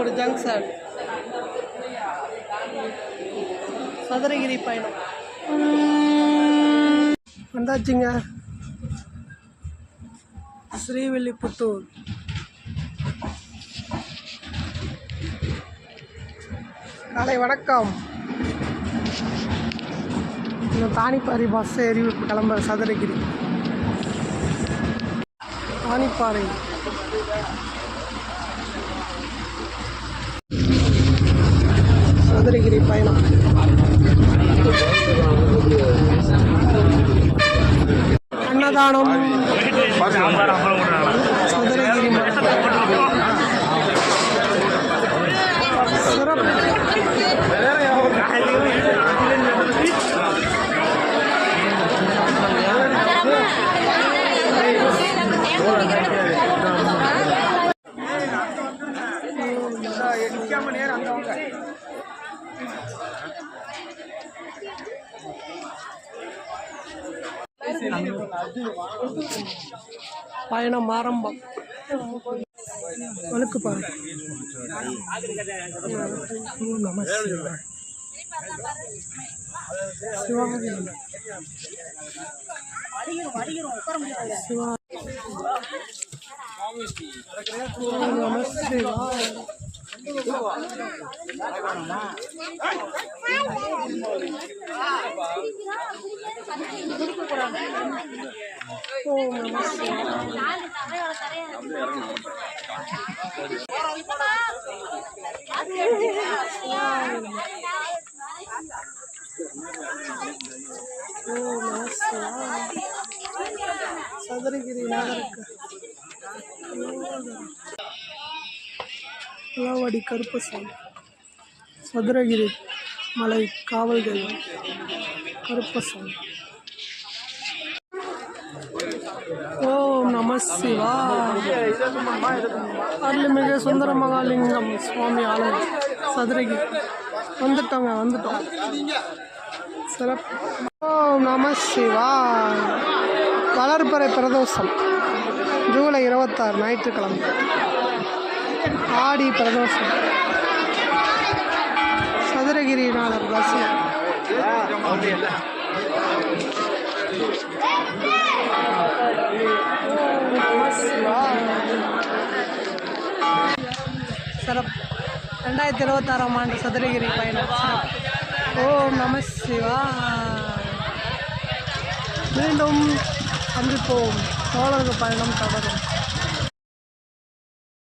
Erode junction Sathuragiri பயணம் வந்தாச்சுங்க. ஸ்ரீவில்லிபுத்தூர் காலை வணக்கம். இந்த தானிப்பாறை பஸ் ஏறி கிளம்ப சதுரகிரி. தானிப்பாறை சதுரகிரி பயணம். அன்னதானம் சதுரகிரி சிறப்பு. பயணம் ஆரம்பம். வழுக்கு பாரு. சிவாஜி சதுரகிரி நகருக்கு குளவாடி கருப்பசாமி சதுரகிரி மலை காவல் தெய்வம் கருப்பசாமி. ஓம் நம சிவாய. அருள்மிகு சுந்தர மகாலிங்கம் சுவாமி ஆலயம் சதுரகிரி வந்துட்டோம். சிறப்பு. ஓம் நம சிவாய. வளர்பறை பிரதோஷம் ஜூலை 26 ஞாயிற்றுக்கிழமை. ஆடி பிரதோஷம் சதுரகிரி நாளர் தரிசனம். சிறப்பு. 2026 ஆண்டு சதுரகிரி பயணம். ஓம் நம சிவாய. மீண்டும் சந்திப்போம். தோழர்கள் பயணம் தொடரும்.